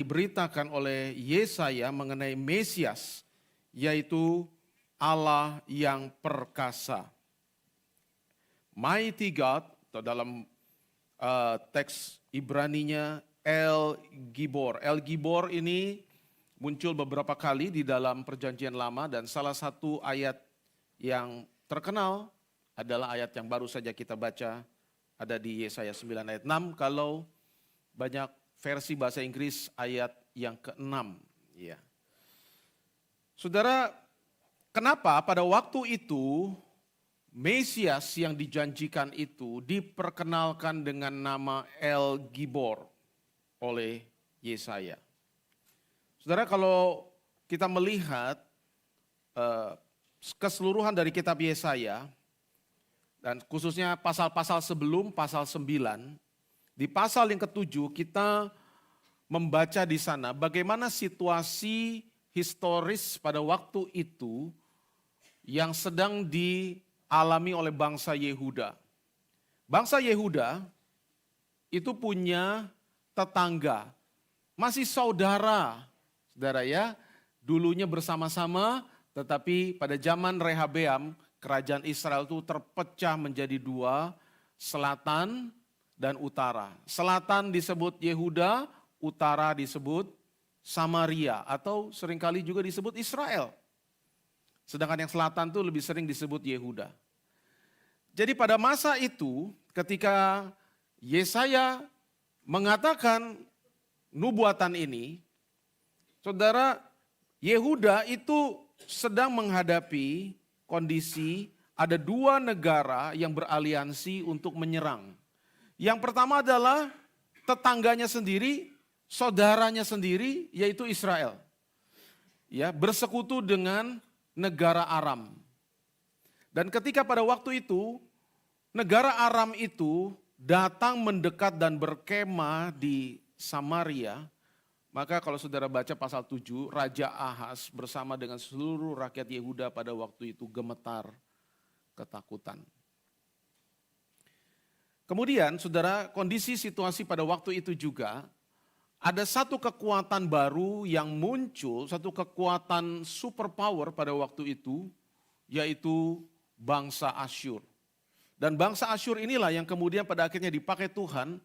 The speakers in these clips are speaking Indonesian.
diberitakan oleh Yesaya mengenai Mesias, yaitu Allah yang perkasa. Mighty God, atau dalam teks Ibraninya El Gibor. El Gibor ini muncul beberapa kali di dalam Perjanjian Lama, dan salah satu ayat yang terkenal adalah ayat yang baru saja kita baca, ada di Yesaya 9 ayat 6, kalau banyak versi bahasa Inggris ayat yang ke-6. Ya. Saudara, kenapa pada waktu itu Mesias yang dijanjikan itu diperkenalkan dengan nama El Gibor oleh Yesaya? Saudara, kalau kita melihat keseluruhan dari kitab Yesaya, dan khususnya pasal-pasal sebelum pasal 9, di pasal yang ke-7 kita membaca di sana bagaimana situasi historis pada waktu itu yang sedang dialami oleh bangsa Yehuda. Bangsa Yehuda itu punya tetangga, masih saudara ya, dulunya bersama-sama, tetapi pada zaman Rehabeam, kerajaan Israel itu terpecah menjadi dua, selatan dan utara. Selatan disebut Yehuda, utara disebut Samaria, atau seringkali juga disebut Israel. Sedangkan yang selatan itu lebih sering disebut Yehuda. Jadi pada masa itu ketika Yesaya mengatakan nubuatan ini, saudara, Yehuda itu sedang menghadapi kondisi ada dua negara yang beraliansi untuk menyerang. Yang pertama adalah tetangganya sendiri, saudaranya sendiri, yaitu Israel. Ya, bersekutu dengan negara Aram. Dan ketika pada waktu itu negara Aram itu datang mendekat dan berkemah di Samaria, maka kalau saudara baca pasal 7, Raja Ahaz bersama dengan seluruh rakyat Yehuda pada waktu itu gemetar ketakutan. Kemudian saudara, kondisi situasi pada waktu itu juga ada satu kekuatan baru yang muncul, satu kekuatan superpower pada waktu itu, yaitu bangsa Asyur. Dan bangsa Asyur inilah yang kemudian pada akhirnya dipakai Tuhan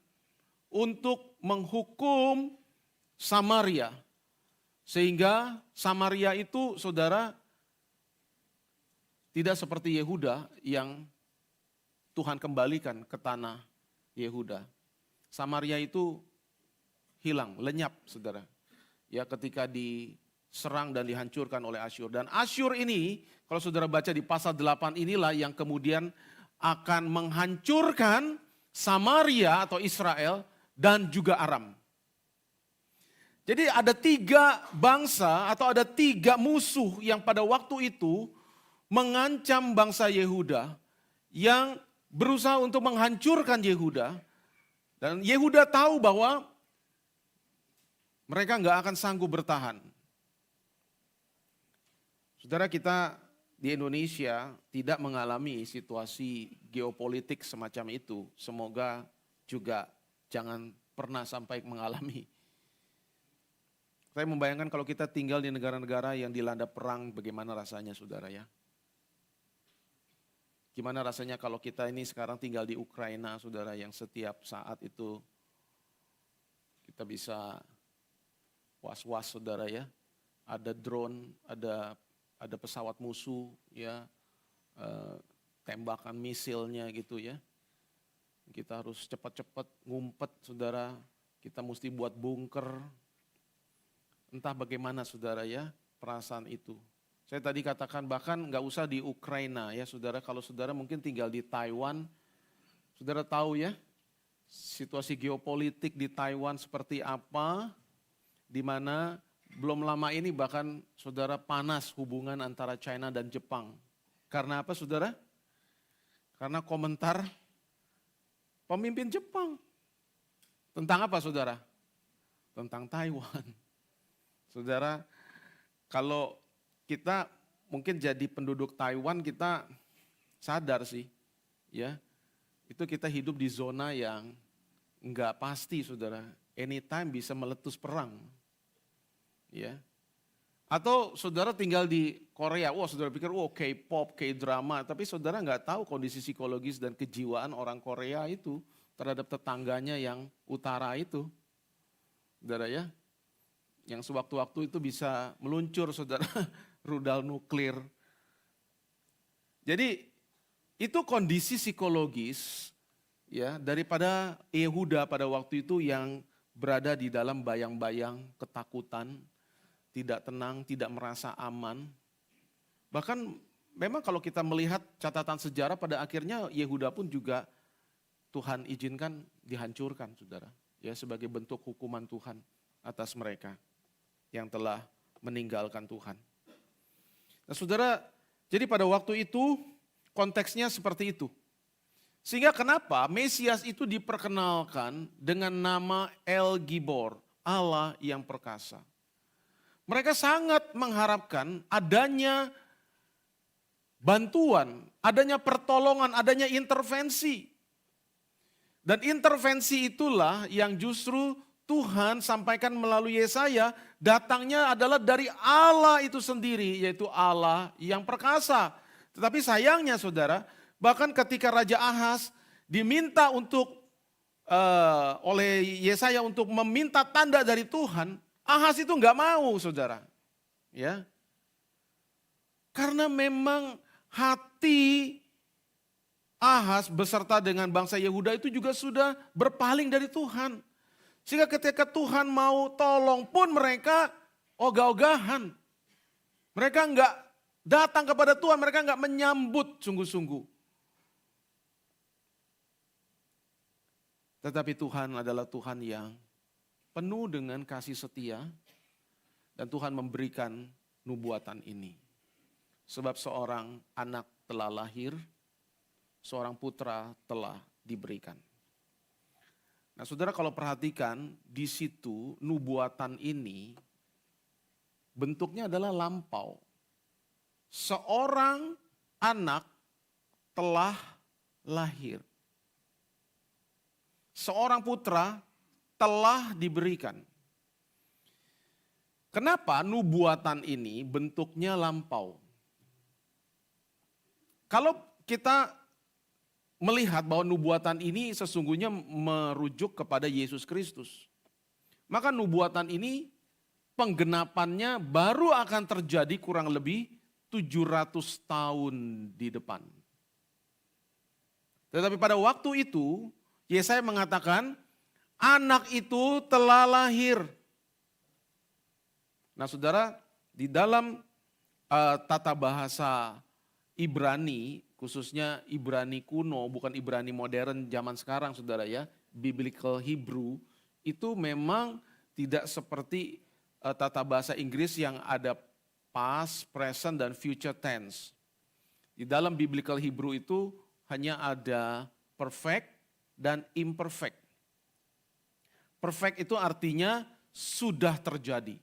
untuk menghukum Samaria. Sehingga Samaria itu, saudara, tidak seperti Yehuda yang Tuhan kembalikan ke tanah Yehuda. Samaria itu hilang, lenyap, saudara. Ya, ketika diserang dan dihancurkan oleh Asyur. Dan Asyur ini, kalau saudara baca di pasal 8 inilah yang kemudian akan menghancurkan Samaria atau Israel dan juga Aram. Jadi ada tiga bangsa atau ada tiga musuh yang pada waktu itu mengancam bangsa Yehuda, yang berusaha untuk menghancurkan Yehuda. Dan Yehuda tahu bahwa mereka nggak akan sanggup bertahan. Saudara, kita di Indonesia tidak mengalami situasi geopolitik semacam itu. Semoga juga jangan pernah sampai mengalami. Saya membayangkan kalau kita tinggal di negara-negara yang dilanda perang, bagaimana rasanya, saudara ya. Gimana rasanya kalau kita ini sekarang tinggal di Ukraina, saudara, yang setiap saat itu kita bisa was-was, saudara ya. Ada drone, ada pesawat musuh, ya, tembakan misilnya gitu ya. Kita harus cepat-cepat ngumpet, saudara. Kita mesti buat bunker. Entah bagaimana, saudara ya, perasaan itu. Saya tadi katakan bahkan nggak usah di Ukraina ya, saudara. Kalau saudara mungkin tinggal di Taiwan, saudara tahu ya situasi geopolitik di Taiwan seperti apa, di mana belum lama ini bahkan saudara panas hubungan antara China dan Jepang. Karena apa, saudara? Karena komentar pemimpin Jepang. Tentang apa, saudara? Tentang Taiwan. Saudara, kalau kita mungkin jadi penduduk Taiwan, kita sadar sih, ya, itu kita hidup di zona yang enggak pasti, saudara. Anytime bisa meletus perang. Ya. Atau saudara tinggal di Korea, wah saudara pikir K-pop, K-drama, tapi saudara nggak tahu kondisi psikologis dan kejiwaan orang Korea itu terhadap tetangganya yang utara itu. Saudara ya, yang sewaktu-waktu itu bisa meluncur saudara rudal nuklir. Jadi itu kondisi psikologis ya daripada Yehuda pada waktu itu yang berada di dalam bayang-bayang ketakutan, tidak tenang, tidak merasa aman. Bahkan memang kalau kita melihat catatan sejarah pada akhirnya Yehuda pun juga Tuhan izinkan dihancurkan saudara. Ya sebagai bentuk hukuman Tuhan atas mereka yang telah meninggalkan Tuhan. Nah saudara, jadi pada waktu itu konteksnya seperti itu. Sehingga kenapa Mesias itu diperkenalkan dengan nama El Gibor, Allah yang perkasa. Mereka sangat mengharapkan adanya bantuan, adanya pertolongan, adanya intervensi. Dan intervensi itulah yang justru Tuhan sampaikan melalui Yesaya, datangnya adalah dari Allah itu sendiri, yaitu Allah yang perkasa. Tetapi sayangnya saudara, bahkan ketika Raja Ahaz diminta oleh Yesaya untuk meminta tanda dari Tuhan, Ahaz itu enggak mau saudara. Ya. Karena memang hati Ahaz beserta dengan bangsa Yehuda itu juga sudah berpaling dari Tuhan. Sehingga ketika Tuhan mau tolong pun mereka ogah-ogahan. Mereka enggak datang kepada Tuhan, mereka enggak menyambut sungguh-sungguh. Tetapi Tuhan adalah Tuhan yang penuh dengan kasih setia dan Tuhan memberikan nubuatan ini. Sebab seorang anak telah lahir, seorang putra telah diberikan. Nah saudara kalau perhatikan di situ nubuatan ini bentuknya adalah lampau. Seorang anak telah lahir. Seorang putra telah diberikan. Kenapa nubuatan ini bentuknya lampau? Kalau kita melihat bahwa nubuatan ini sesungguhnya merujuk kepada Yesus Kristus, maka nubuatan ini penggenapannya baru akan terjadi kurang lebih 700 tahun di depan. Tetapi pada waktu itu Yesaya mengatakan anak itu telah lahir. Nah saudara, di dalam tata bahasa Ibrani, khususnya Ibrani kuno, bukan Ibrani modern zaman sekarang saudara ya, Biblical Hebrew, itu memang tidak seperti tata bahasa Inggris yang ada past, present, dan future tense. Di dalam Biblical Hebrew itu hanya ada perfect dan imperfect. Perfect itu artinya sudah terjadi,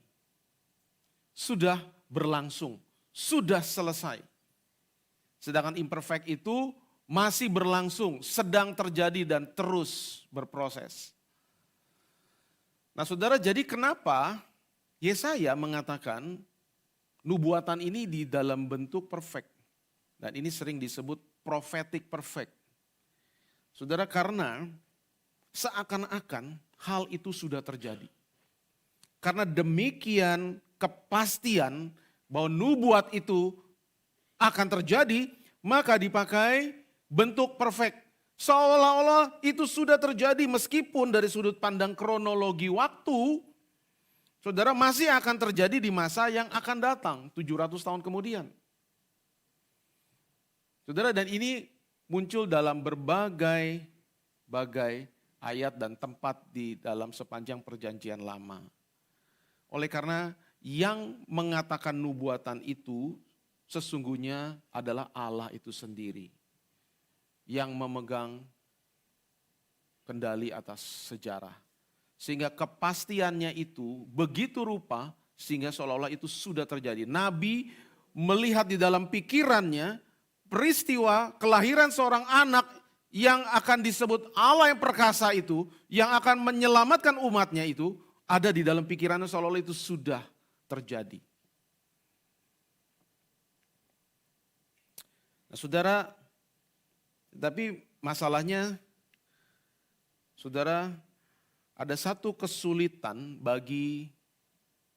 sudah berlangsung, sudah selesai. Sedangkan imperfect itu masih berlangsung, sedang terjadi dan terus berproses. Nah saudara, jadi kenapa Yesaya mengatakan nubuatan ini di dalam bentuk perfect. Dan ini sering disebut prophetic perfect. Saudara, karena seakan-akan hal itu sudah terjadi. Karena demikian kepastian bahwa nubuat itu akan terjadi, maka dipakai bentuk perfect. Seolah-olah itu sudah terjadi meskipun dari sudut pandang kronologi waktu, saudara masih akan terjadi di masa yang akan datang, 700 tahun kemudian. Saudara, dan ini muncul dalam berbagai ayat dan tempat di dalam sepanjang perjanjian lama. Oleh karena yang mengatakan nubuatan itu sesungguhnya adalah Allah itu sendiri. Yang memegang kendali atas sejarah. Sehingga kepastiannya itu begitu rupa sehingga seolah-olah itu sudah terjadi. Nabi melihat di dalam pikirannya peristiwa kelahiran seorang anak yang akan disebut Allah yang perkasa itu, yang akan menyelamatkan umatnya itu, ada di dalam pikirannya seolah-olah itu sudah terjadi. Nah, saudara, tapi masalahnya, saudara, ada satu kesulitan bagi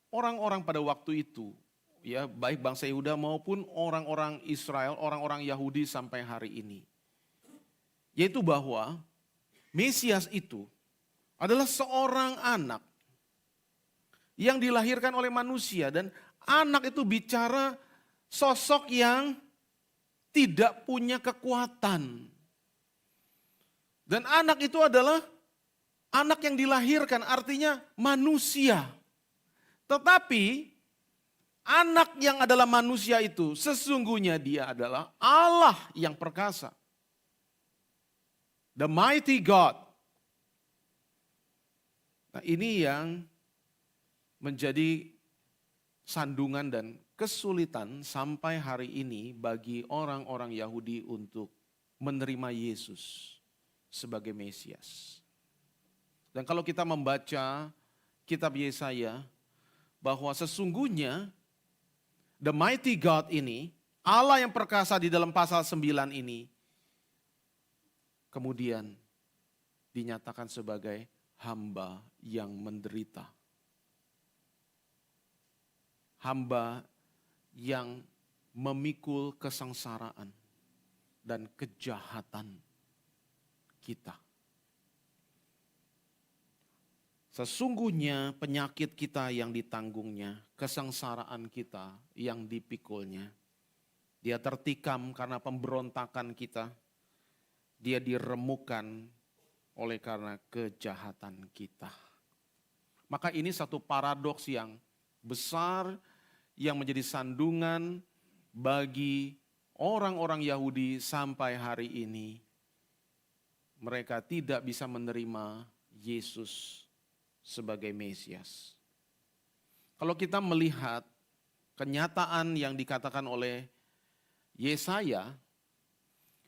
orang-orang pada waktu itu, ya, baik bangsa Yehuda maupun orang-orang Israel, orang-orang Yahudi sampai hari ini. Yaitu bahwa Mesias itu adalah seorang anak yang dilahirkan oleh manusia, dan anak itu bicara sosok yang tidak punya kekuatan. Dan anak itu adalah anak yang dilahirkan, artinya manusia. Tetapi anak yang adalah manusia itu sesungguhnya dia adalah Allah yang perkasa. The mighty God. Nah, ini yang menjadi sandungan dan kesulitan sampai hari ini bagi orang-orang Yahudi untuk menerima Yesus sebagai Mesias. Dan kalau kita membaca kitab Yesaya, bahwa sesungguhnya the mighty God ini, Allah yang perkasa di dalam pasal 9 ini, kemudian dinyatakan sebagai hamba yang menderita. Hamba yang memikul kesengsaraan dan kejahatan kita. Sesungguhnya penyakit kita yang ditanggungnya, kesengsaraan kita yang dipikulnya. Dia tertikam karena pemberontakan kita. Dia diremukkan oleh karena kejahatan kita. Maka ini satu paradoks yang besar yang menjadi sandungan bagi orang-orang Yahudi sampai hari ini. Mereka tidak bisa menerima Yesus sebagai Mesias. Kalau kita melihat kenyataan yang dikatakan oleh Yesaya,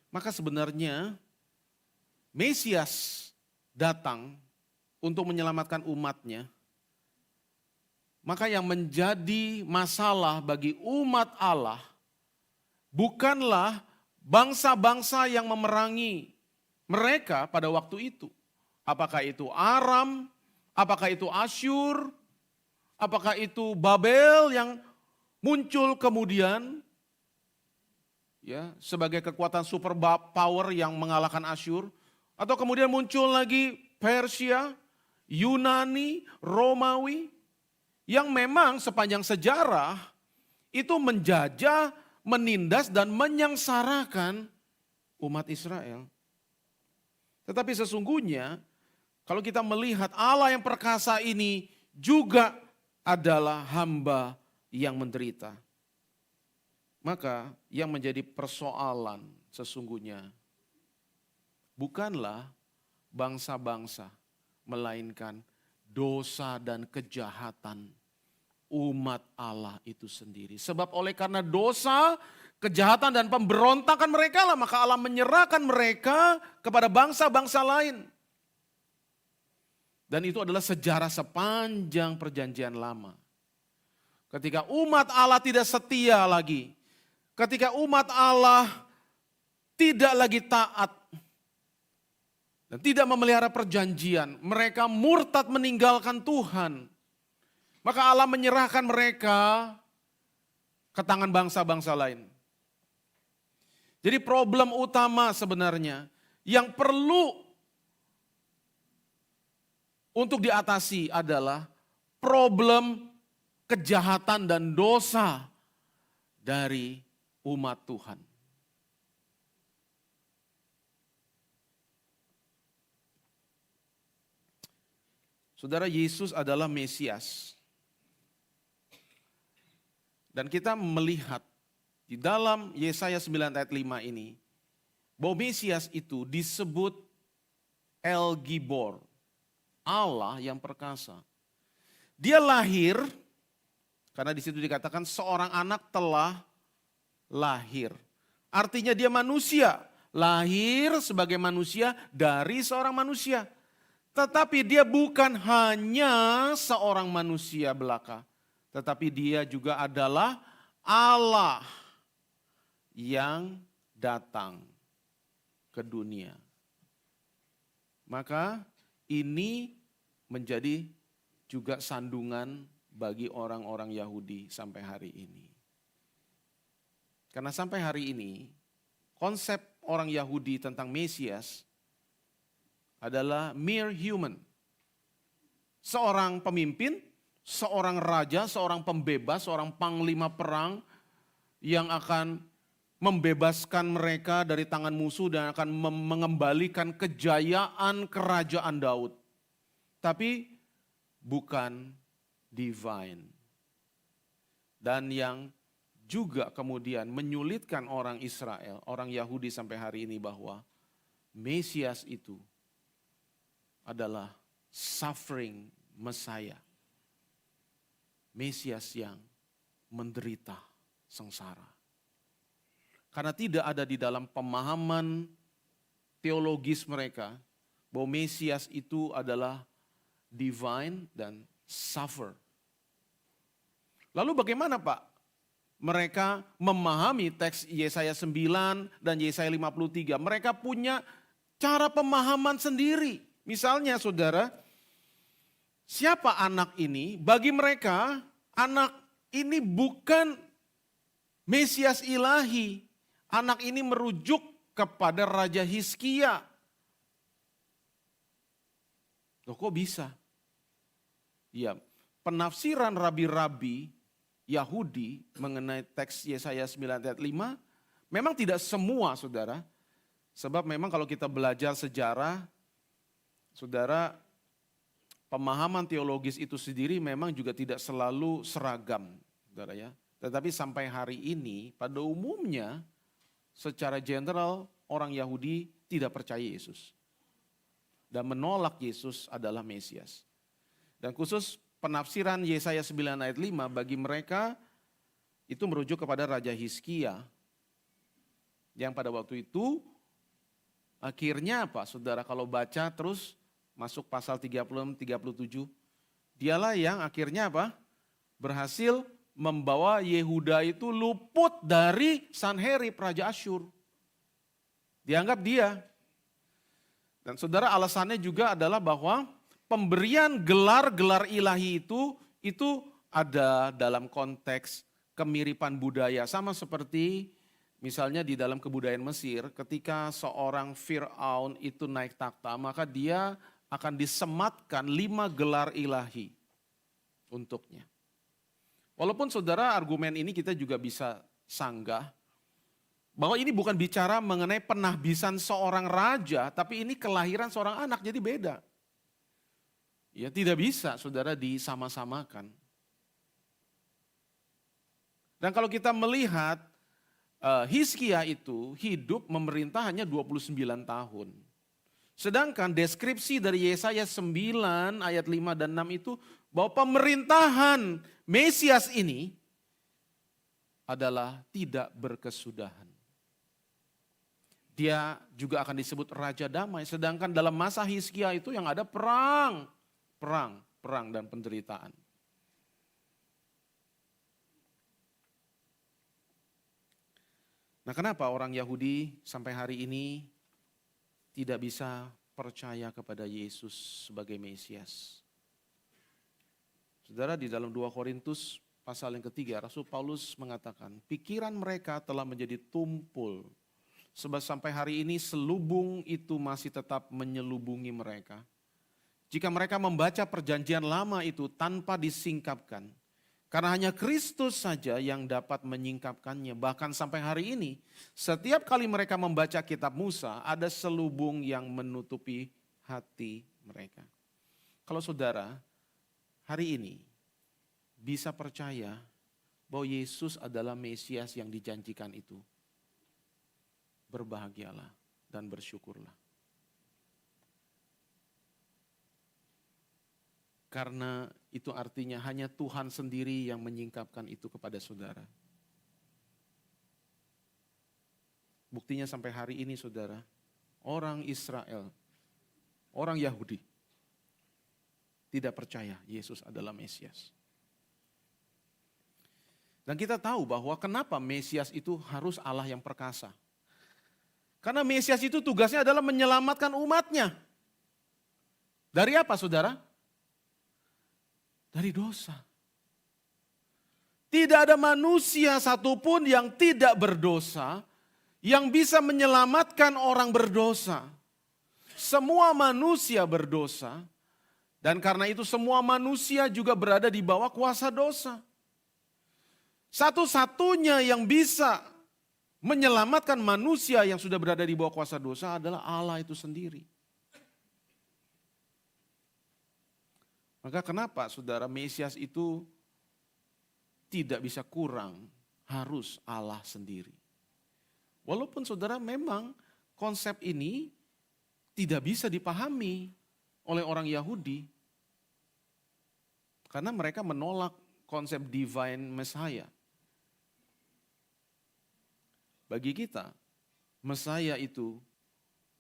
maka sebenarnya Mesias datang untuk menyelamatkan umatnya. Maka yang menjadi masalah bagi umat Allah bukanlah bangsa-bangsa yang memerangi mereka pada waktu itu. Apakah itu Aram, apakah itu Asyur, apakah itu Babel yang muncul kemudian ya sebagai kekuatan super power yang mengalahkan Asyur, atau kemudian muncul lagi Persia, Yunani, Romawi yang memang sepanjang sejarah itu menjajah, menindas dan menyengsarakan umat Israel. Tetapi sesungguhnya kalau kita melihat Allah yang perkasa ini juga adalah hamba yang menderita. Maka yang menjadi persoalan sesungguhnya bukanlah bangsa-bangsa, melainkan dosa dan kejahatan umat Allah itu sendiri. Sebab oleh karena dosa, kejahatan dan pemberontakan mereka lah, maka Allah menyerahkan mereka kepada bangsa-bangsa lain. Dan itu adalah sejarah sepanjang perjanjian lama. Ketika umat Allah tidak setia lagi, ketika umat Allah tidak lagi taat dan tidak memelihara perjanjian, mereka murtad meninggalkan Tuhan. Maka Allah menyerahkan mereka ke tangan bangsa-bangsa lain. Jadi problem utama sebenarnya yang perlu untuk diatasi adalah problem kejahatan dan dosa dari umat Tuhan. Saudara, Yesus adalah Mesias. Dan kita melihat di dalam Yesaya 9 ayat 5 ini, bahwa Mesias itu disebut El Gibor, Allah yang perkasa. Dia lahir, karena di situ dikatakan seorang anak telah lahir. Artinya dia manusia, lahir sebagai manusia dari seorang manusia. Tetapi dia bukan hanya seorang manusia belaka, tetapi dia juga adalah Allah yang datang ke dunia. Maka ini menjadi juga sandungan bagi orang-orang Yahudi sampai hari ini. Karena sampai hari ini konsep orang Yahudi tentang Mesias adalah mere human. Seorang pemimpin, seorang raja, seorang pembebas, seorang panglima perang yang akan membebaskan mereka dari tangan musuh dan akan mengembalikan kejayaan kerajaan Daud. Tapi bukan divine. Dan yang juga kemudian menyulitkan orang Israel, orang Yahudi sampai hari ini bahwa Mesias itu adalah suffering Messiah. Mesias yang menderita sengsara. Karena tidak ada di dalam pemahaman teologis mereka bahwa Mesias itu adalah divine dan suffer. Lalu bagaimana Pak mereka memahami teks Yesaya 9 dan Yesaya 53? Mereka punya cara pemahaman sendiri. Misalnya saudara, siapa anak ini? Bagi mereka anak ini bukan Mesias ilahi. Anak ini merujuk kepada Raja Hizkia. Loh kok bisa? Ya, penafsiran rabi-rabi Yahudi mengenai teks Yesaya 9 ayat 5 memang tidak semua saudara. Sebab memang kalau kita belajar sejarah, saudara, pemahaman teologis itu sendiri memang juga tidak selalu seragam, saudara ya. Tetapi sampai hari ini pada umumnya secara general orang Yahudi tidak percaya Yesus. Dan menolak Yesus adalah Mesias. Dan khusus penafsiran Yesaya 9 ayat 5 bagi mereka itu merujuk kepada Raja Hizkia. Yang pada waktu itu akhirnya apa saudara kalau baca terus masuk pasal 36-37. Dialah yang akhirnya apa? Berhasil membawa Yehuda itu luput dari Sanherib Raja Asyur. Dianggap dia. Dan saudara alasannya juga adalah bahwa pemberian gelar-gelar ilahi itu ada dalam konteks kemiripan budaya. Sama seperti misalnya di dalam kebudayaan Mesir ketika seorang Fir'aun itu naik takhta maka dia akan disematkan 5 gelar ilahi untuknya. Walaupun saudara argumen ini kita juga bisa sanggah bahwa ini bukan bicara mengenai penahbisan seorang raja, tapi ini kelahiran seorang anak, jadi beda. Ya tidak bisa saudara disama-samakan. Dan kalau kita melihat Hizkia itu hidup memerintah hanya 29 tahun. Sedangkan deskripsi dari Yesaya 9 ayat 5 dan 6 itu bahwa pemerintahan Mesias ini adalah tidak berkesudahan. Dia juga akan disebut Raja Damai. Sedangkan dalam masa Hizkia itu yang ada perang dan penderitaan. Nah kenapa orang Yahudi sampai hari ini tidak bisa percaya kepada Yesus sebagai Mesias? Saudara, di dalam 2 Korintus pasal yang ketiga, Rasul Paulus mengatakan, pikiran mereka telah menjadi tumpul. Sebab sampai hari ini selubung itu masih tetap menyelubungi mereka. Jika mereka membaca perjanjian lama itu tanpa disingkapkan. Karena hanya Kristus saja yang dapat menyingkapkannya. Bahkan sampai hari ini, setiap kali mereka membaca kitab Musa, ada selubung yang menutupi hati mereka. Kalau saudara, hari ini bisa percaya bahwa Yesus adalah Mesias yang dijanjikan itu, berbahagialah dan bersyukurlah. Karena itu artinya hanya Tuhan sendiri yang menyingkapkan itu kepada saudara. Buktinya sampai hari ini saudara, orang Israel, orang Yahudi tidak percaya Yesus adalah Mesias. Dan kita tahu bahwa kenapa Mesias itu harus Allah yang perkasa. Karena Mesias itu tugasnya adalah menyelamatkan umatnya. Dari apa saudara? Dari dosa. Tidak ada manusia satupun yang tidak berdosa, yang bisa menyelamatkan orang berdosa. Semua manusia berdosa, dan karena itu semua manusia juga berada di bawah kuasa dosa. Satu-satunya yang bisa menyelamatkan manusia yang sudah berada di bawah kuasa dosa adalah Allah itu sendiri. Maka kenapa saudara Mesias itu tidak bisa kurang, harus Allah sendiri. Walaupun saudara memang konsep ini tidak bisa dipahami oleh orang Yahudi. Karena mereka menolak konsep divine Messiah. Bagi kita, Messiah itu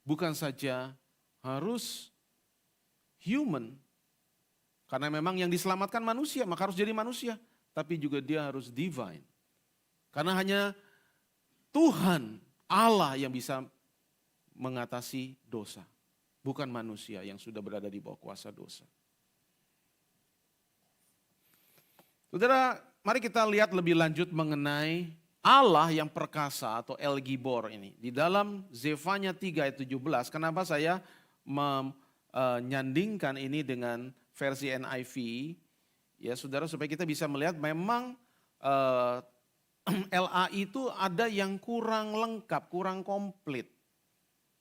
bukan saja harus human, karena memang yang diselamatkan manusia, maka harus jadi manusia. Tapi juga dia harus divine. Karena hanya Tuhan, Allah yang bisa mengatasi dosa. Bukan manusia yang sudah berada di bawah kuasa dosa. Saudara, mari kita lihat lebih lanjut mengenai Allah yang perkasa atau El Gibor ini. Di dalam Zefanya 3 ayat 17, kenapa saya menyandingkan ini dengan versi NIV, ya saudara, supaya kita bisa melihat memang LA itu ada yang kurang lengkap, kurang komplit.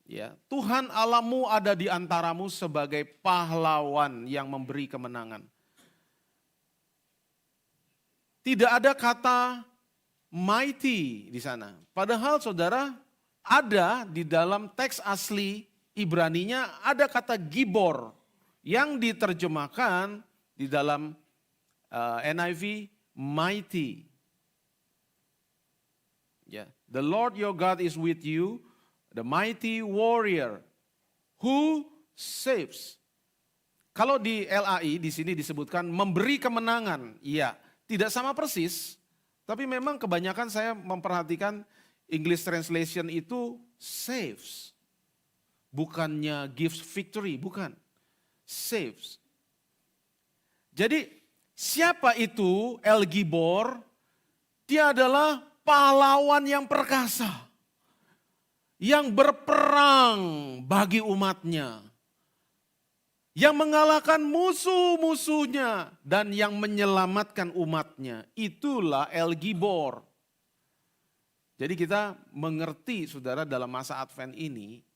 Ya, Tuhan Allahmu ada di antaramu sebagai pahlawan yang memberi kemenangan. Tidak ada kata mighty di sana. Padahal saudara, ada di dalam teks asli Ibraninya ada kata gibor yang diterjemahkan di dalam NIV mighty. Yeah. The Lord your God is with you, the mighty warrior who saves. Kalau di LAI di sini disebutkan memberi kemenangan, iya, tidak sama persis, tapi memang kebanyakan saya memperhatikan English translation itu saves. Bukannya gives victory, bukan. Saves. Jadi siapa itu El Gibor? Dia adalah pahlawan yang perkasa. Yang berperang bagi umatnya. Yang mengalahkan musuh-musuhnya dan yang menyelamatkan umatnya. Itulah El Gibor. Jadi kita mengerti saudara dalam masa Advent ini,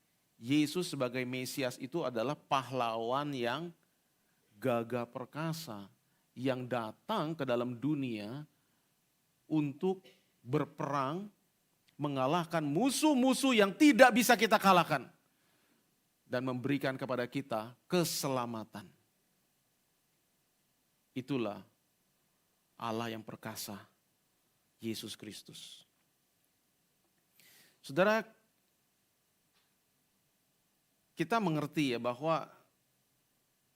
Yesus sebagai Mesias itu adalah pahlawan yang gagah perkasa. Yang datang ke dalam dunia untuk berperang, mengalahkan musuh-musuh yang tidak bisa kita kalahkan. Dan memberikan kepada kita keselamatan. Itulah Allah yang perkasa, Yesus Kristus. Saudara, kita mengerti ya bahwa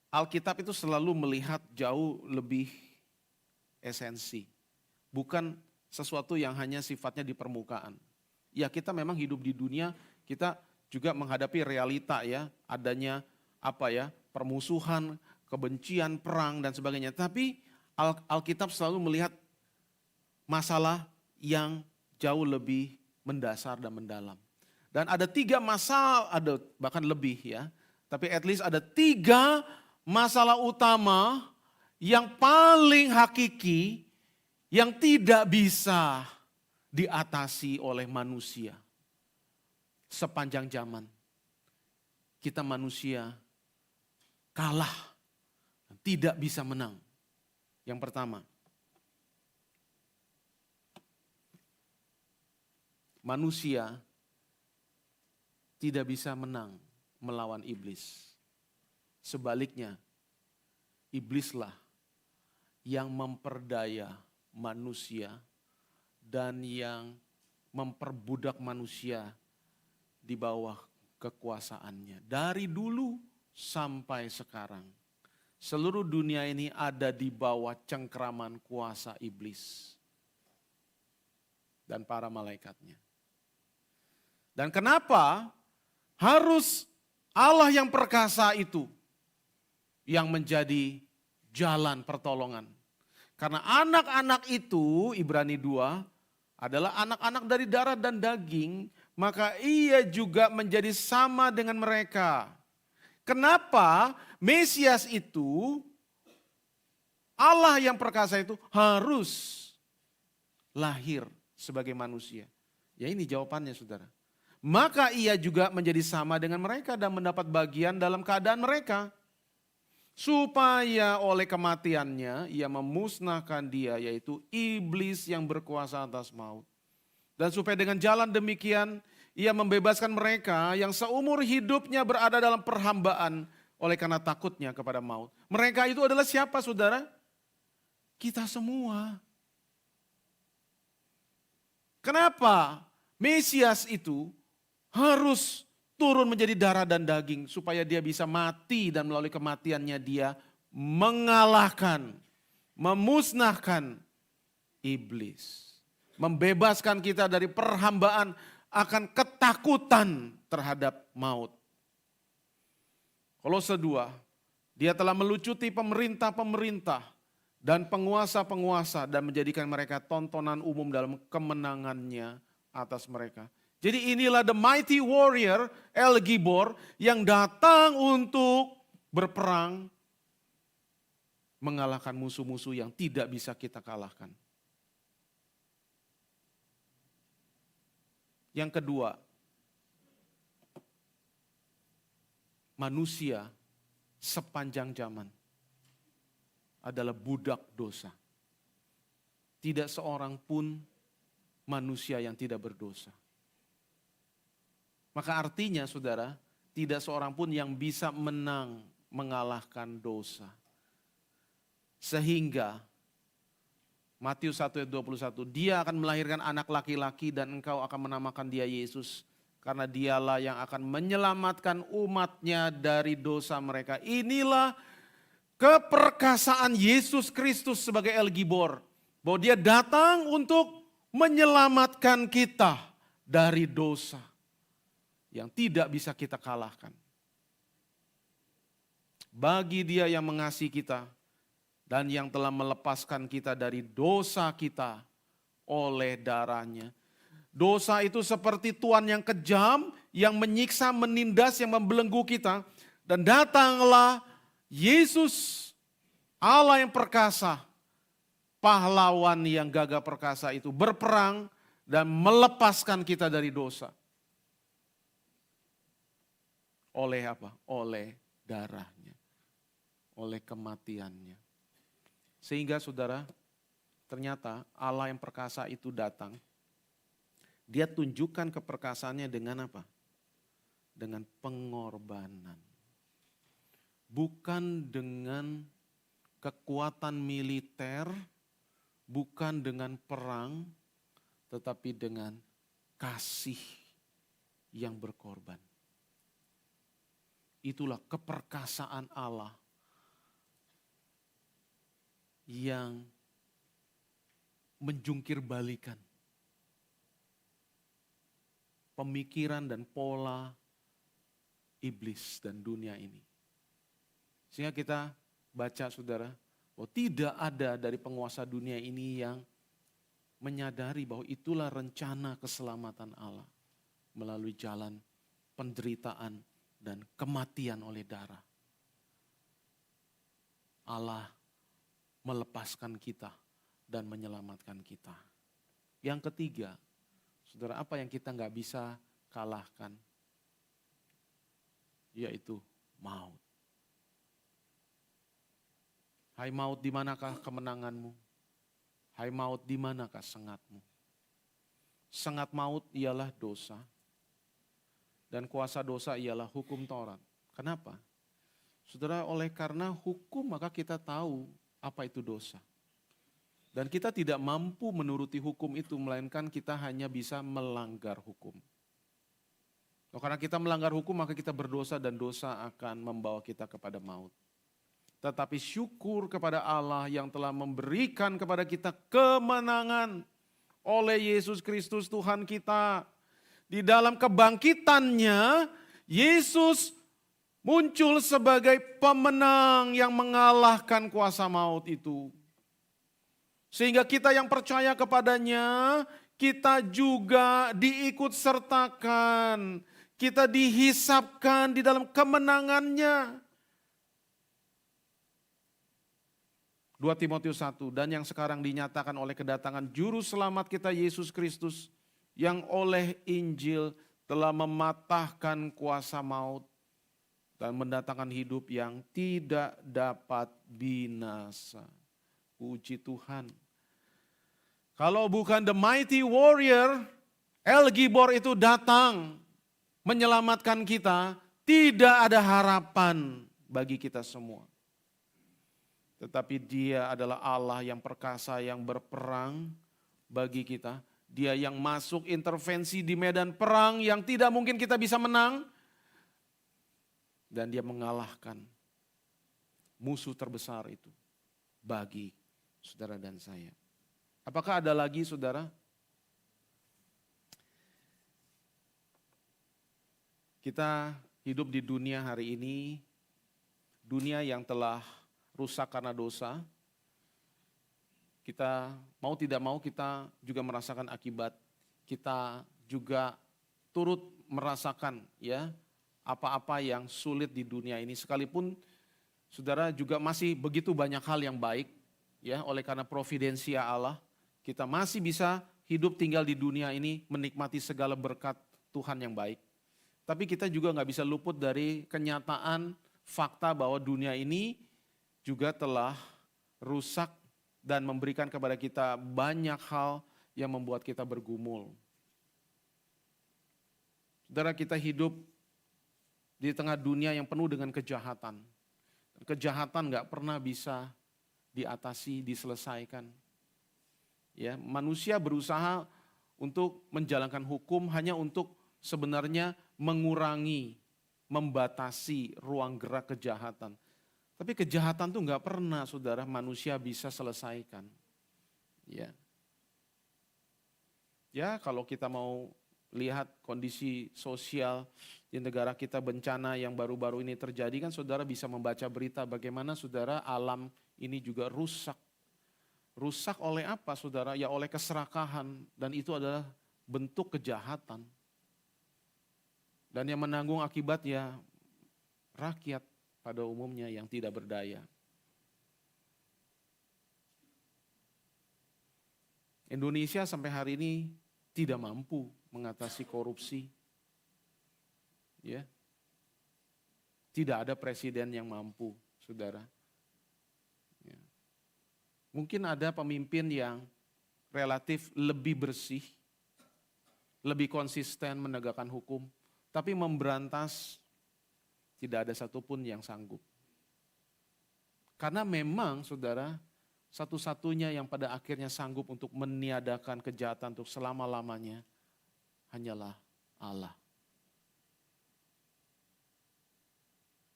Alkitab itu selalu melihat jauh lebih esensi. Bukan sesuatu yang hanya sifatnya di permukaan. Ya kita memang hidup di dunia, kita juga menghadapi realita ya, adanya permusuhan, kebencian, perang dan sebagainya. Tapi Alkitab selalu melihat masalah yang jauh lebih mendasar dan mendalam. Dan ada 3 masalah, ada bahkan lebih ya, tapi at least ada 3 masalah utama yang paling hakiki, yang tidak bisa diatasi oleh manusia. Sepanjang zaman, kita manusia kalah, tidak bisa menang. Yang pertama, manusia tidak bisa menang melawan iblis. Sebaliknya, iblislah yang memperdaya manusia dan yang memperbudak manusia di bawah kekuasaannya. Dari dulu sampai sekarang. Seluruh dunia ini ada di bawah cengkraman kuasa iblis. dan para malaikatnya. Dan kenapa harus Allah yang perkasa itu yang menjadi jalan pertolongan? Karena anak-anak itu, Ibrani 2, adalah anak-anak dari darah dan daging, maka ia juga menjadi sama dengan mereka. Kenapa Mesias itu, Allah yang perkasa itu harus lahir sebagai manusia? Ya ini jawabannya saudara. Maka ia juga menjadi sama dengan mereka dan mendapat bagian dalam keadaan mereka. Supaya oleh kematiannya ia memusnahkan dia, yaitu iblis yang berkuasa atas maut. Dan supaya dengan jalan demikian ia membebaskan mereka yang seumur hidupnya berada dalam perhambaan oleh karena takutnya kepada maut. Mereka itu adalah siapa saudara? Kita semua. Kenapa Mesias itu harus turun menjadi darah dan daging supaya dia bisa mati dan melalui kematiannya dia mengalahkan, memusnahkan iblis. Membebaskan kita dari perhambaan akan ketakutan terhadap maut. Kolose 2, dia telah melucuti pemerintah-pemerintah dan penguasa-penguasa dan menjadikan mereka tontonan umum dalam kemenangannya atas mereka. Jadi inilah the mighty warrior El Gibor yang datang untuk berperang mengalahkan musuh-musuh yang tidak bisa kita kalahkan. Yang kedua, manusia sepanjang zaman adalah budak dosa. Tidak seorang pun manusia yang tidak berdosa. Maka artinya saudara, tidak seorang pun yang bisa menang mengalahkan dosa. Sehingga Matius 1 ayat 21, dia akan melahirkan anak laki-laki dan engkau akan menamakan dia Yesus. Karena dialah yang akan menyelamatkan umatnya dari dosa mereka. Inilah keperkasaan Yesus Kristus sebagai El Gibor. Bahwa dia datang untuk menyelamatkan kita dari dosa yang tidak bisa kita kalahkan. Bagi dia yang mengasihi kita dan yang telah melepaskan kita dari dosa kita oleh darahnya. Dosa itu seperti tuan yang kejam, yang menyiksa, menindas, yang membelenggu kita. Dan datanglah Yesus, Allah yang perkasa, pahlawan yang gagah perkasa itu berperang dan melepaskan kita dari dosa. Oleh apa? Oleh darahnya. Oleh kematiannya. Sehingga saudara, ternyata Allah yang perkasa itu datang. Dia tunjukkan keperkasaannya dengan apa? Dengan pengorbanan. Bukan dengan kekuatan militer, bukan dengan perang, tetapi dengan kasih yang berkorban. Itulah keperkasaan Allah yang menjungkir balikan pemikiran dan pola iblis dan dunia ini. Sehingga kita baca saudara, bahwa tidak ada dari penguasa dunia ini yang menyadari bahwa itulah rencana keselamatan Allah melalui jalan penderitaan dan kematian oleh darah. Allah melepaskan kita dan menyelamatkan kita. Yang ketiga, saudara, apa yang kita nggak bisa kalahkan? Yaitu maut. Hai maut, di manakah kemenanganmu? Hai maut, di manakah sengatmu? Sengat maut ialah dosa. Dan kuasa dosa ialah hukum Taurat. Kenapa? Saudara, oleh karena hukum maka kita tahu apa itu dosa. Dan kita tidak mampu menuruti hukum itu, melainkan kita hanya bisa melanggar hukum. Karena kita melanggar hukum maka kita berdosa dan dosa akan membawa kita kepada maut. Tetapi syukur kepada Allah yang telah memberikan kepada kita kemenangan oleh Yesus Kristus Tuhan kita. Di dalam kebangkitannya, Yesus muncul sebagai pemenang yang mengalahkan kuasa maut itu. Sehingga kita yang percaya kepadanya, kita juga diikut sertakan. Kita dihisapkan di dalam kemenangannya. 2 Timotius 1, dan yang sekarang dinyatakan oleh kedatangan Juru Selamat kita Yesus Kristus, yang oleh Injil telah mematahkan kuasa maut dan mendatangkan hidup yang tidak dapat binasa. Puji Tuhan. Kalau bukan the mighty warrior, El Gibor itu datang menyelamatkan kita, tidak ada harapan bagi kita semua. Tetapi Dia adalah Allah yang perkasa, yang berperang bagi kita. Dia yang masuk intervensi di medan perang yang tidak mungkin kita bisa menang. Dan Dia mengalahkan musuh terbesar itu bagi saudara dan saya. Apakah ada lagi saudara? Kita hidup di dunia hari ini, dunia yang telah rusak karena dosa. Kita mau tidak mau kita juga merasakan akibat. Kita juga turut merasakan ya apa-apa yang sulit di dunia ini. Sekalipun saudara juga masih begitu banyak hal yang baik ya, oleh karena providensia Allah, kita masih bisa hidup tinggal di dunia ini menikmati segala berkat Tuhan yang baik. Tapi kita juga nggak bisa luput dari kenyataan fakta bahwa dunia ini juga telah rusak dan memberikan kepada kita banyak hal yang membuat kita bergumul. Saudara, kita hidup di tengah dunia yang penuh dengan kejahatan. Kejahatan nggak pernah bisa diatasi, diselesaikan. Ya, manusia berusaha untuk menjalankan hukum hanya untuk sebenarnya mengurangi, membatasi ruang gerak kejahatan. Tapi kejahatan tuh nggak pernah saudara manusia bisa selesaikan. Ya kalau kita mau lihat kondisi sosial di negara kita, bencana yang baru-baru ini terjadi kan saudara bisa membaca berita bagaimana saudara alam ini juga rusak. Rusak oleh apa saudara? Ya oleh keserakahan, dan itu adalah bentuk kejahatan. Dan yang menanggung akibat ya rakyat pada umumnya yang tidak berdaya. Indonesia sampai hari ini tidak mampu mengatasi korupsi. Ya. Tidak ada presiden yang mampu, saudara. Ya. Mungkin ada pemimpin yang relatif lebih bersih, lebih konsisten menegakkan hukum, tapi memberantas tidak ada satupun yang sanggup. Karena memang saudara, satu-satunya yang pada akhirnya sanggup untuk meniadakan kejahatan untuk selama-lamanya hanyalah Allah.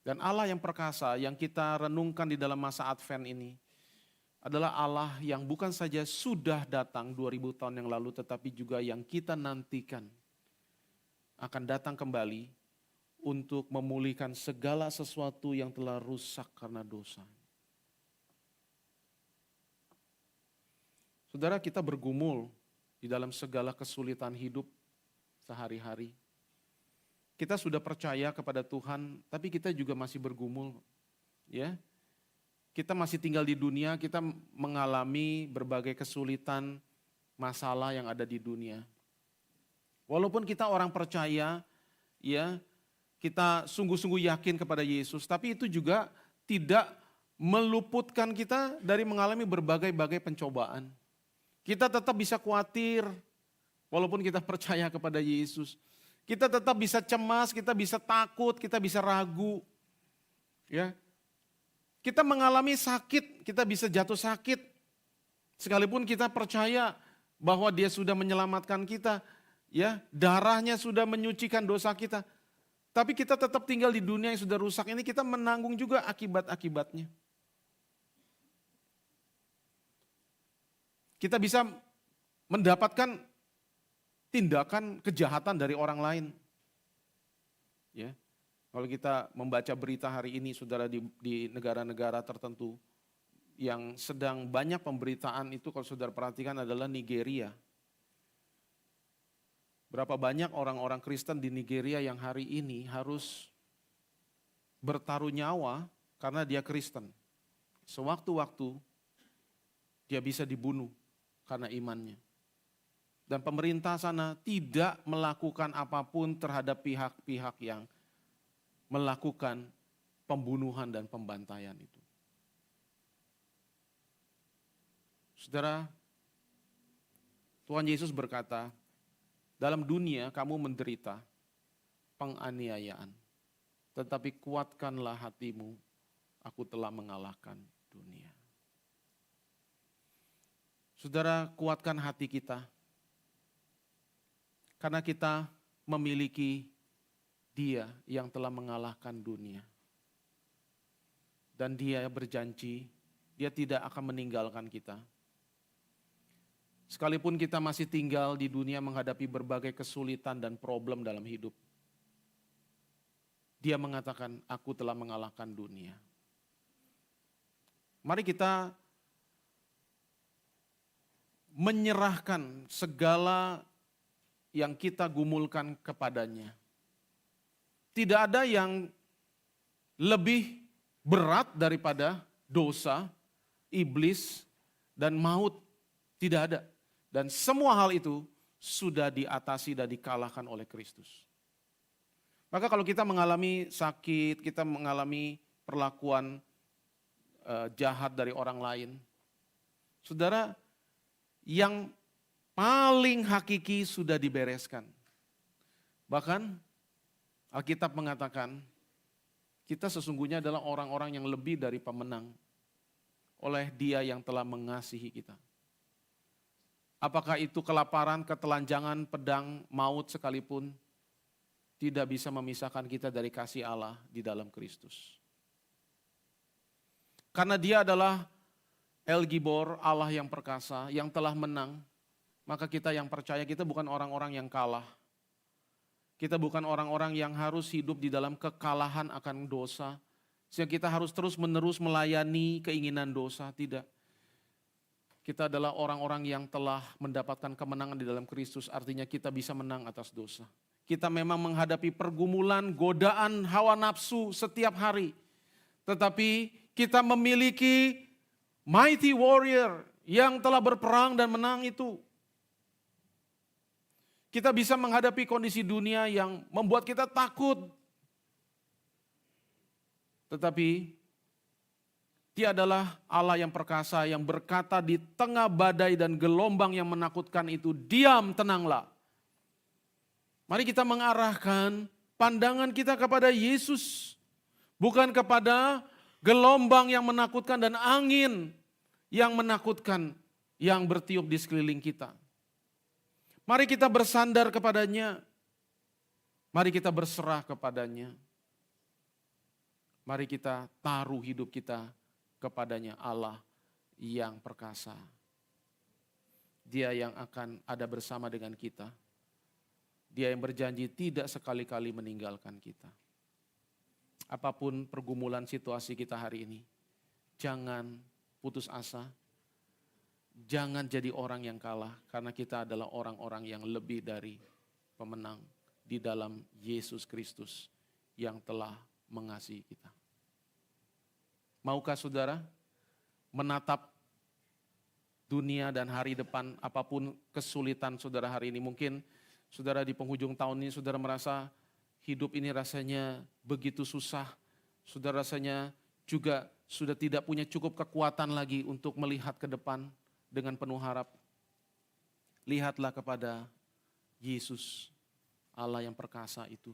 Dan Allah yang perkasa yang kita renungkan di dalam masa Advent ini adalah Allah yang bukan saja sudah datang 2000 tahun yang lalu, tetapi juga yang kita nantikan akan datang kembali untuk memulihkan segala sesuatu yang telah rusak karena dosa. Saudara, kita bergumul di dalam segala kesulitan hidup sehari-hari. Kita sudah percaya kepada Tuhan, tapi kita juga masih bergumul, ya. Kita masih tinggal di dunia, kita mengalami berbagai kesulitan, masalah yang ada di dunia. Walaupun kita orang percaya, ya, kita sungguh-sungguh yakin kepada Yesus, tapi itu juga tidak meluputkan kita dari mengalami berbagai-bagai pencobaan. Kita tetap bisa khawatir, walaupun kita percaya kepada Yesus. Kita tetap bisa cemas, kita bisa takut, kita bisa ragu. Ya. Kita mengalami sakit, kita bisa jatuh sakit. Sekalipun kita percaya bahwa Dia sudah menyelamatkan kita, ya, darahnya sudah menyucikan dosa kita. Tapi kita tetap tinggal di dunia yang sudah rusak ini, kita menanggung juga akibat-akibatnya. Kita bisa mendapatkan tindakan kejahatan dari orang lain. Ya. Kalau kita membaca berita hari ini, saudara, di negara-negara tertentu yang sedang banyak pemberitaan itu, kalau saudara perhatikan, adalah Nigeria. Berapa banyak orang-orang Kristen di Nigeria yang hari ini harus bertaruh nyawa karena dia Kristen. Sewaktu-waktu dia bisa dibunuh karena imannya. Dan pemerintah sana tidak melakukan apapun terhadap pihak-pihak yang melakukan pembunuhan dan pembantaian itu. Saudara, Tuhan Yesus berkata, dalam dunia kamu menderita penganiayaan, tetapi kuatkanlah hatimu, aku telah mengalahkan dunia. Saudara, kuatkan hati kita, karena kita memiliki Dia yang telah mengalahkan dunia. Dan Dia berjanji, Dia tidak akan meninggalkan kita. Sekalipun kita masih tinggal di dunia menghadapi berbagai kesulitan dan problem dalam hidup, Dia mengatakan, aku telah mengalahkan dunia. Mari kita menyerahkan segala yang kita gumulkan kepadanya. Tidak ada yang lebih berat daripada dosa, iblis, dan maut. Tidak ada. Dan semua hal itu sudah diatasi dan dikalahkan oleh Kristus. Maka kalau kita mengalami sakit, kita mengalami perlakuan jahat dari orang lain, saudara, yang paling hakiki sudah dibereskan. Bahkan Alkitab mengatakan kita sesungguhnya adalah orang-orang yang lebih dari pemenang oleh Dia yang telah mengasihi kita. Apakah itu kelaparan, ketelanjangan, pedang, maut sekalipun tidak bisa memisahkan kita dari kasih Allah di dalam Kristus. Karena Dia adalah El Gibor, Allah yang perkasa, yang telah menang, maka kita yang percaya, kita bukan orang-orang yang kalah. Kita bukan orang-orang yang harus hidup di dalam kekalahan akan dosa, sehingga kita harus terus-menerus melayani keinginan dosa, tidak. Kita adalah orang-orang yang telah mendapatkan kemenangan di dalam Kristus, artinya kita bisa menang atas dosa. Kita memang menghadapi pergumulan, godaan, hawa nafsu setiap hari. Tetapi kita memiliki mighty warrior yang telah berperang dan menang itu. Kita bisa menghadapi kondisi dunia yang membuat kita takut. Tetapi Dia adalah Allah yang perkasa yang berkata di tengah badai dan gelombang yang menakutkan itu, diam, tenanglah. Mari kita mengarahkan pandangan kita kepada Yesus. Bukan kepada gelombang yang menakutkan dan angin yang menakutkan yang bertiup di sekeliling kita. Mari kita bersandar kepadanya. Mari kita berserah kepadanya. Mari kita taruh hidup kita kepadanya, Allah yang perkasa. Dia yang akan ada bersama dengan kita. Dia yang berjanji tidak sekali-kali meninggalkan kita. Apapun pergumulan situasi kita hari ini, jangan putus asa. Jangan jadi orang yang kalah, karena kita adalah orang-orang yang lebih dari pemenang di dalam Yesus Kristus yang telah mengasihi kita. Maukah saudara menatap dunia dan hari depan, apapun kesulitan saudara hari ini? Mungkin saudara di penghujung tahun ini saudara merasa hidup ini rasanya begitu susah. Saudara rasanya juga sudah tidak punya cukup kekuatan lagi untuk melihat ke depan dengan penuh harap. Lihatlah kepada Yesus, Allah yang perkasa itu.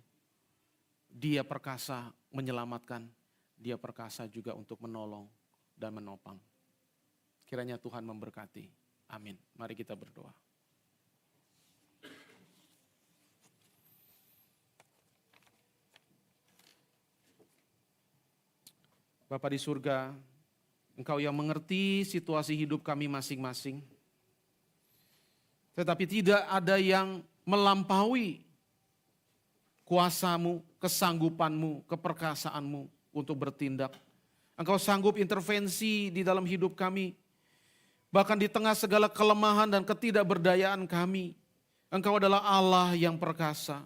Dia perkasa menyelamatkan, Dia perkasa juga untuk menolong dan menopang. Kiranya Tuhan memberkati. Amin. Mari kita berdoa. Bapa di surga, Engkau yang mengerti situasi hidup kami masing-masing. Tetapi tidak ada yang melampaui kuasamu, kesanggupanmu, keperkasaanmu untuk bertindak. Engkau sanggup intervensi di dalam hidup kami. Bahkan di tengah segala kelemahan dan ketidakberdayaan kami. Engkau adalah Allah yang perkasa.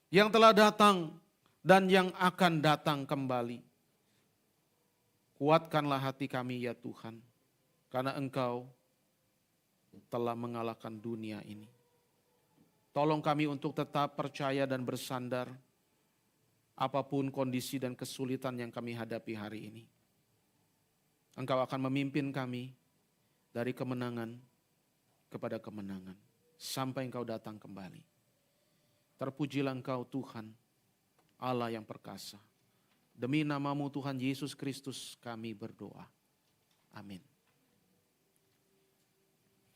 Yang telah datang dan yang akan datang kembali. Kuatkanlah hati kami ya Tuhan. Karena Engkau telah mengalahkan dunia ini. Tolong kami untuk tetap percaya dan bersandar apapun kondisi dan kesulitan yang kami hadapi hari ini. Engkau akan memimpin kami dari kemenangan kepada kemenangan sampai Engkau datang kembali. Terpujilah Engkau Tuhan, Allah yang perkasa. Demi nama-Mu Tuhan Yesus Kristus kami berdoa. Amin.